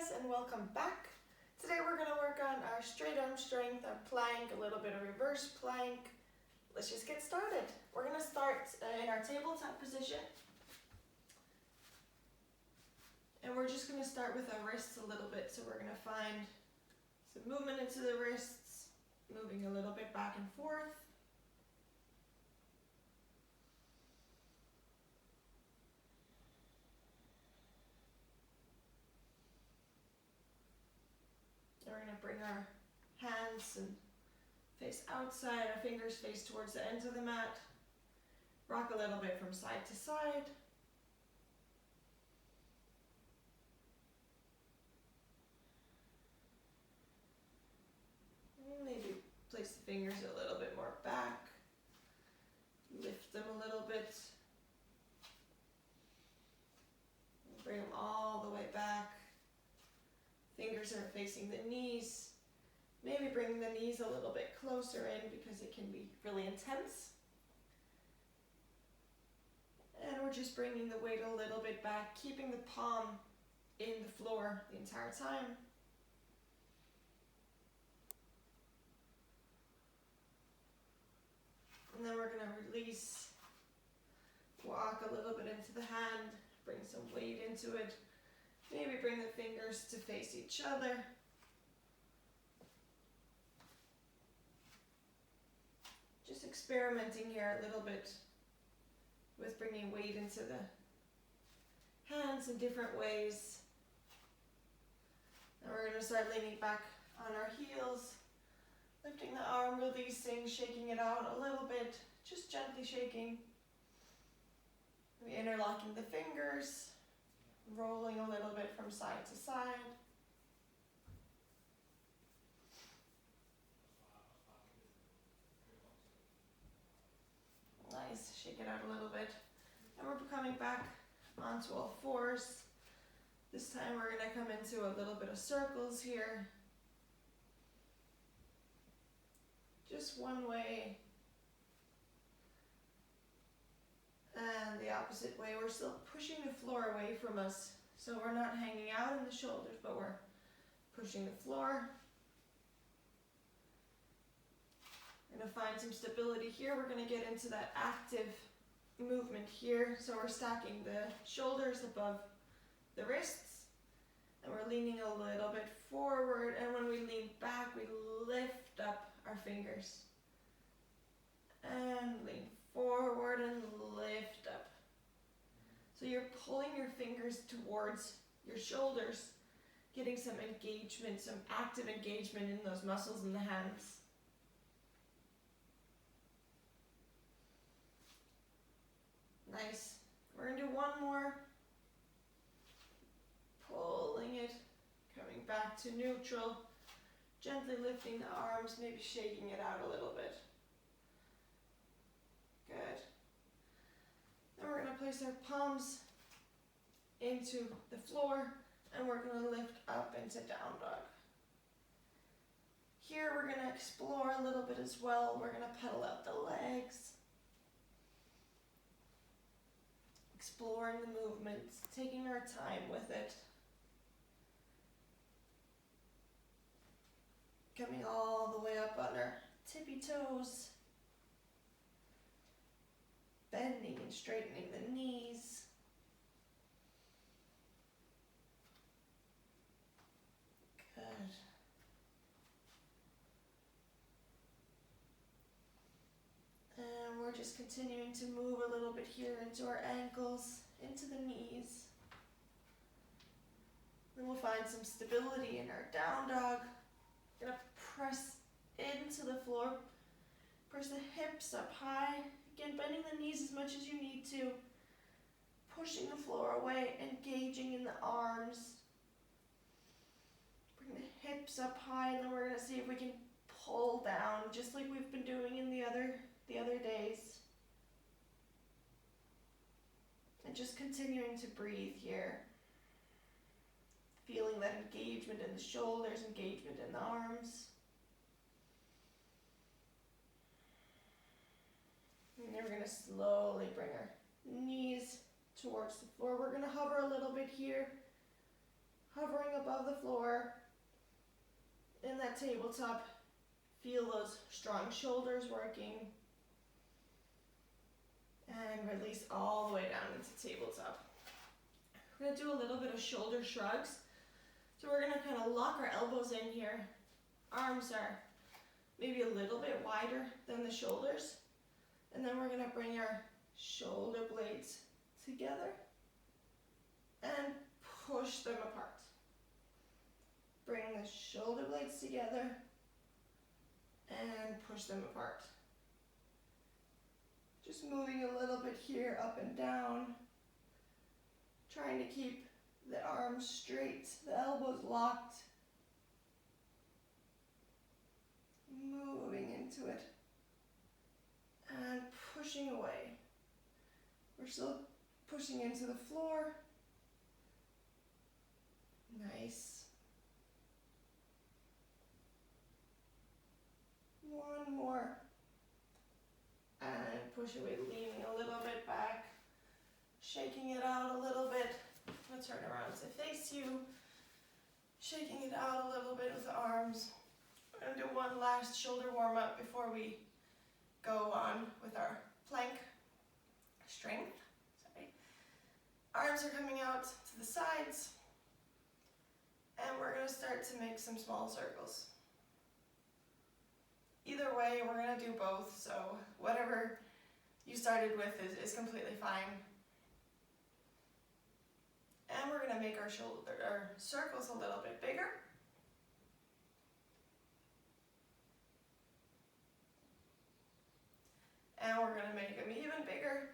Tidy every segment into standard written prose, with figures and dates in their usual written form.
guys, and welcome back. Today we're going to work on our straight arm strength, our plank, a little bit of reverse plank. Let's just get started. We're going to start in our tabletop position. And we're just going to start with our wrists a little bit. So we're going to find some movement into the wrists, moving a little bit back and forth. And we're going to bring our hands and face outside, our fingers face towards the ends of the mat. Rock a little bit from side to side. Maybe place the fingers a little bit more back. Lift them a little bit. Bring them all the way back. Fingers are facing the knees. Maybe bring the knees a little bit closer in because it can be really intense. And we're just bringing the weight a little bit back, keeping the palm in the floor the entire time. And then we're going to release, walk a little bit into the hand, bring some weight into it. Maybe bring the fingers to face each other. Just experimenting here a little bit with bringing weight into the hands in different ways. And we're going to start leaning back on our heels, lifting the arm, releasing, shaking it out a little bit, just gently shaking. Interlocking the fingers, rolling a little bit from side to side. Nice, shake it out a little bit. And we're coming back onto all fours. This time we're going to come into a little bit of circles here. Just one way. And the opposite way. We're still pushing the floor away from us. So we're not hanging out in the shoulders, but we're pushing the floor. We're going to find some stability here. We're going to get into that active movement here. So we're stacking the shoulders above the wrists. And we're leaning a little bit forward. And when we lean back, we lift up our fingers. And lean forward and lift up. So you're pulling your fingers towards your shoulders, getting some engagement, some active engagement in those muscles in the hands. Nice. We're going to do one more. Pulling it, coming back to neutral, gently lifting the arms, maybe shaking it out a little bit. Good. Then we're going to place our palms into the floor and we're going to lift up into down dog. Here we're going to explore a little bit as well. We're going to pedal out the legs. Exploring the movements, taking our time with it. Coming all the way up on our tippy toes. Bending and straightening the knees. Good. And we're just continuing to move a little bit here into our ankles, into the knees. Then we'll find some stability in our down dog. Gonna press into the floor. Press the hips up high. Again, bending the knees as much as you need to. Pushing the floor away, engaging in the arms. Bring the hips up high, and then we're going to see if we can pull down, just like we've been doing in the other days. And just continuing to breathe here. Feeling that engagement in the shoulders, engagement in the arms. And then we're going to slowly bring our knees towards the floor. We're going to hover a little bit here. hovering above the floor in that tabletop. Feel those strong shoulders working. And release all the way down into tabletop. We're going to do a little bit of shoulder shrugs. So we're going to kind of lock our elbows in here. Arms are maybe a little bit wider than the shoulders. And then we're going to bring our shoulder blades together and push them apart. Bring the shoulder blades together and push them apart. Just moving a little bit here, up and down. Trying to keep the arms straight, the elbows locked. Moving into it. And pushing away. We're still pushing into the floor. Nice. One more. And push away, leaning a little bit back. Shaking it out a little bit. I'm going to turn around to face you. Shaking it out a little bit with the arms. We're going to do one last shoulder warm up before we go on with our plank strength. Sorry. Arms are coming out to the sides. And we're going to start to make some small circles. Either way, we're going to do both, so whatever you started with is completely fine. And we're going to make our circles a little bit bigger. And we're going to make them even bigger.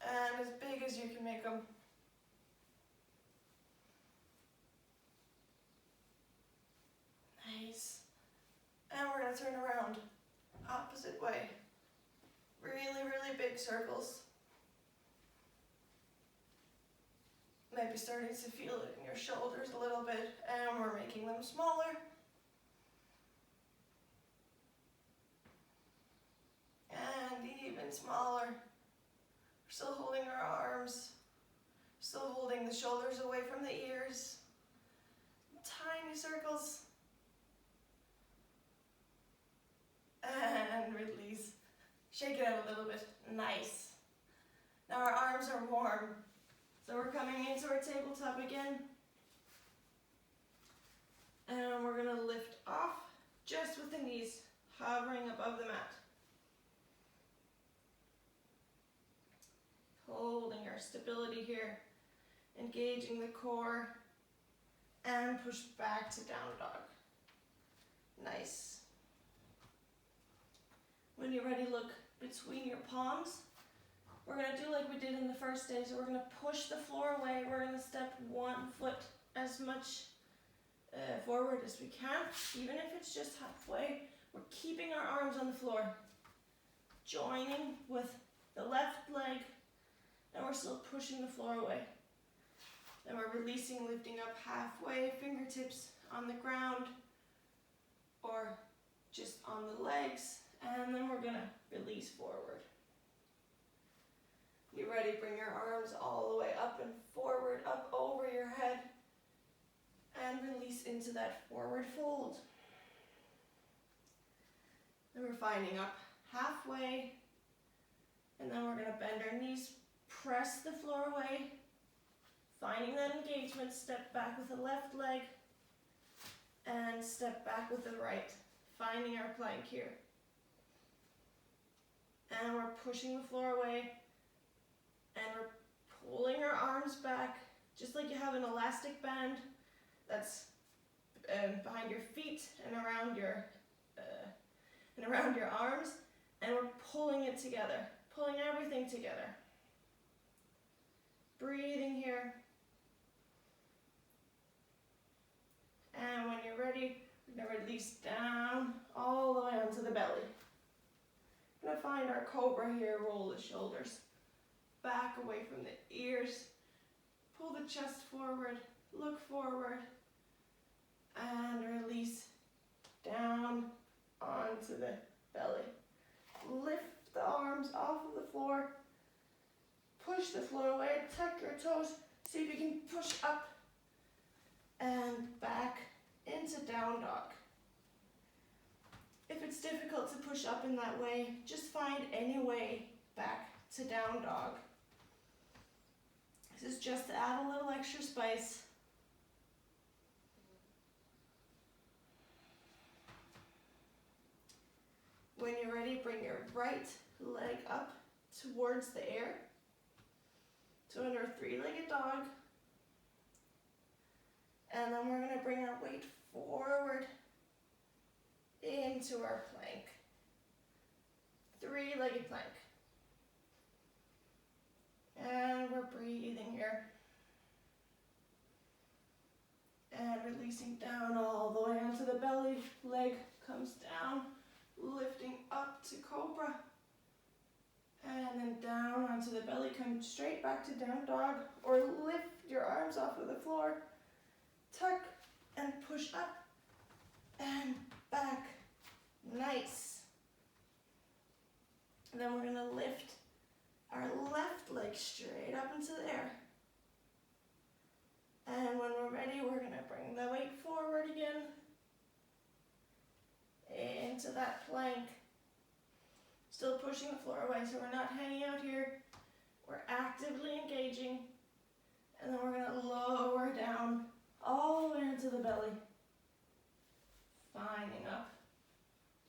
And as big as you can make them. Nice. And we're going to turn around, opposite way. Really, really big circles. Maybe starting to feel it in your shoulders a little bit, and we're making them smaller. And even smaller. We're still holding our arms, still holding the shoulders away from the ears. Tiny circles. And release. Shake it out a little bit. Nice. Now our arms are warm. So we're coming into our tabletop again. And we're going to lift off just with the knees hovering above the mat. Holding our stability here. Engaging the core. And push back to down dog. Nice. When you're ready, look between your palms. We're going to do like we did in the first day. So we're going to push the floor away. We're going to step one foot as much forward as we can. Even if it's just halfway, we're keeping our arms on the floor. Joining with the left leg. And we're still pushing the floor away. Then we're releasing, lifting up halfway, fingertips on the ground. Or just on the legs. And then we're going to release forward. You ready? Bring your arms all the way up and forward, up over your head. And release into that forward fold. Then we're finding up halfway. And then we're going to bend our knees, press the floor away. Finding that engagement, step back with the left leg. And step back with the right. Finding our plank here. And we're pushing the floor away. And we're pulling our arms back, just like you have an elastic band that's behind your feet and around your arms. And we're pulling it together, pulling everything together. Breathing here. And when you're ready, we're going to release down all the way onto the belly. We're going to find our cobra here, roll the shoulders back away from the ears. Pull the chest forward, look forward, and release down onto the belly. Lift the arms off of the floor push the floor away, tuck your toes, see if you can push up and back into down dog. If it's difficult to push up in that way, just find any way back to down dog. This is just to add a little extra spice. When you're ready, bring your right leg up towards the air to under a three-legged dog. And then we're going to bring our weight forward into our plank. Three-legged plank. And we're breathing here. And releasing down all the way onto the belly. Leg comes down, lifting up to cobra. And then down onto the belly, come straight back to down dog. Or lift your arms off of the floor. Tuck and push up and back. Nice. And then we're going to lift our left leg straight up into the air. And when we're ready, we're going to bring the weight forward again into that plank. Still pushing the floor away, so we're not hanging out here. We're actively engaging. And then we're going to lower down all the way into the belly. Finding up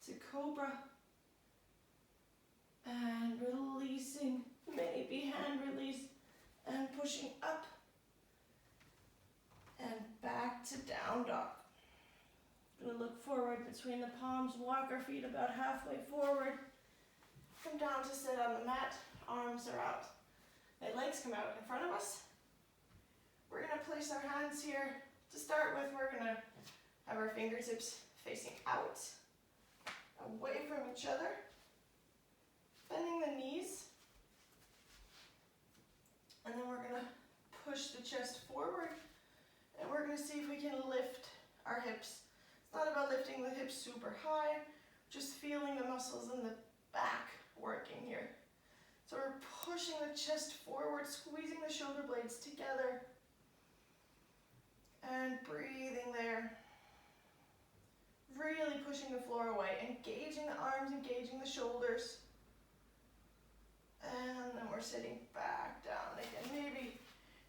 to cobra. And releasing, maybe hand release, and pushing up and back to down dog. Gonna look forward between the palms, walk our feet about halfway forward. Come down to sit on the mat, arms are out. My legs come out in front of us. We're gonna place our hands here. To start with, we're gonna have our fingertips facing out, away from each other. Bending the knees, and then we're going to push the chest forward, and we're going to see if we can lift our hips. It's not about lifting the hips super high, just feeling the muscles in the back working here. So we're pushing the chest forward, squeezing the shoulder blades together, and breathing there. Really pushing the floor away, engaging the arms, engaging the shoulders. And then we're sitting back down again, maybe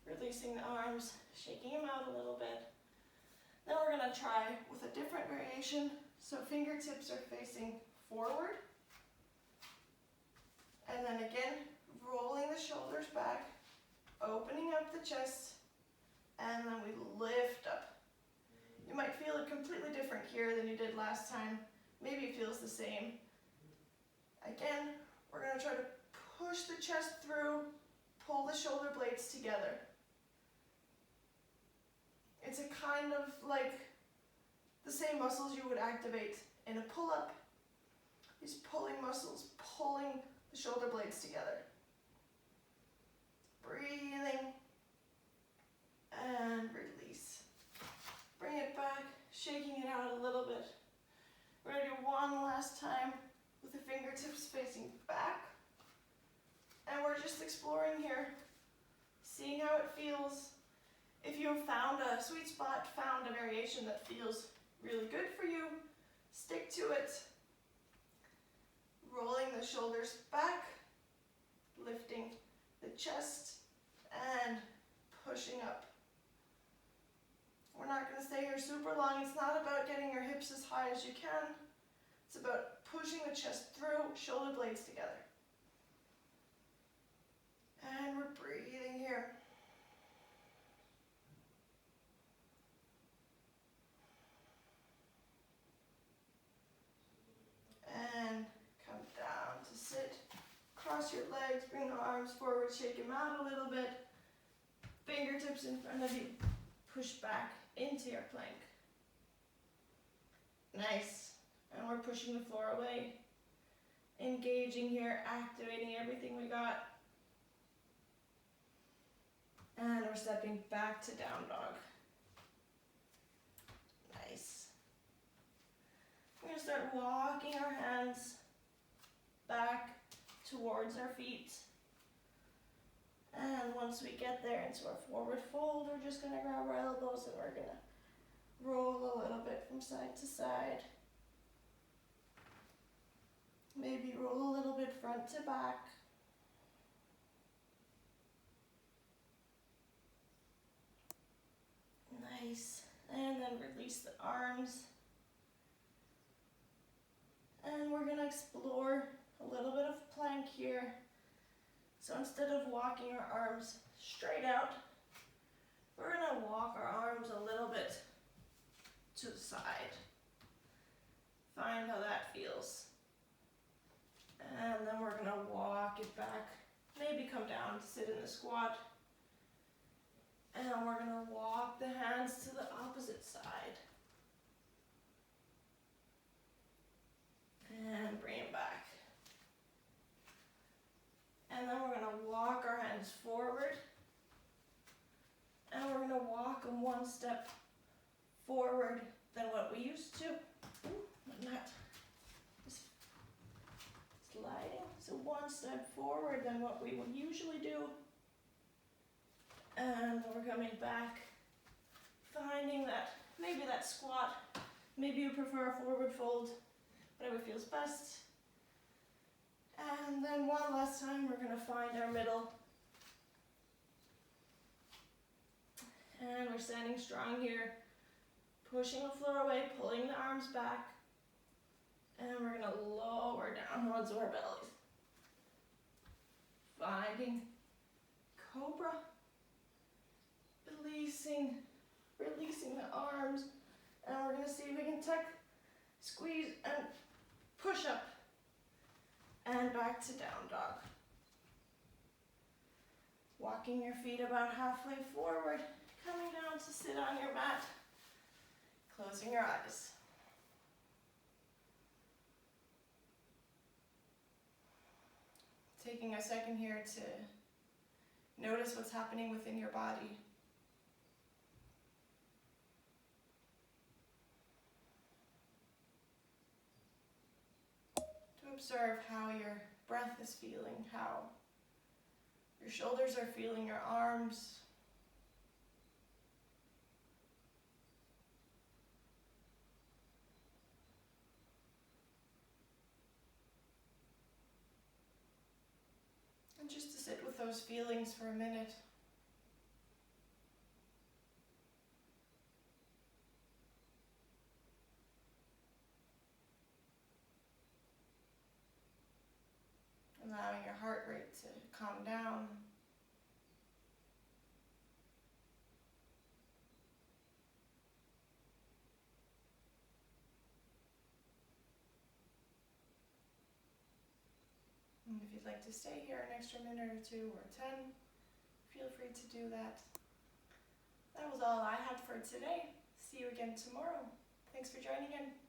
releasing the arms, shaking them out a little bit. Then we're going to try with a different variation. So fingertips are facing forward. And then again, rolling the shoulders back, opening up the chest, and then we lift up. You might feel it completely different here than you did last time. Maybe it feels the same. Again, we're going to try to push the chest through, pull the shoulder blades together. It's a kind of like the same muscles you would activate in a pull-up. These pulling muscles, pulling the shoulder blades together. Breathing and release. Bring it back, shaking it out a little bit. We're going to do one last time with the fingertips facing back. And we're just exploring here, seeing how it feels. If you have found a sweet spot, found a variation that feels really good for you, stick to it. Rolling the shoulders back, lifting the chest, and pushing up. We're not going to stay here super long. It's not about getting your hips as high as you can. It's about pushing the chest through, shoulder blades together. And we're breathing here. And come down to sit. Cross your legs, bring the arms forward, shake them out a little bit. Fingertips in front of you. Push back into your plank. Nice. And we're pushing the floor away. Engaging here, activating everything we got. And we're stepping back to down dog. Nice. We're going to start walking our hands back towards our feet. once we get there into our forward fold, we're just gonna grab our elbows and we're gonna roll a little bit from side to side. Maybe roll a little bit front to back. Nice. And then release the arms. And we're gonna explore a little bit of plank here. So instead of walking our arms straight out, we're gonna walk our arms a little bit to the side. Find how that feels. And then we're gonna walk it back. Maybe come down to sit in the squat. And we're gonna walk the hands to the opposite side. And bring it back. And then we're gonna walk our hands forward. And we're gonna walk them one step forward than what we used to. Ooh, not just sliding. So one step forward than what we would usually do. And we're coming back, finding that, maybe that squat, maybe you prefer a forward fold, whatever feels best. And then one last time, we're gonna find our middle. And we're standing strong here, pushing the floor away, pulling the arms back. And we're gonna lower down onto our bellies. Finding cobra. Releasing the arms, and we're going to see if we can tuck, squeeze, and push up, and back to down dog. Walking your feet about halfway forward, coming down to sit on your mat, closing your eyes. Taking a second here to notice what's happening within your body. Observe how your breath is feeling, how your shoulders are feeling, your arms. And just to sit with those feelings for a minute. Allowing your heart rate to calm down. And if you'd like to stay here an extra minute or 2 or 10, feel free to do that. That was all I had for today. See you again tomorrow. Thanks for joining in.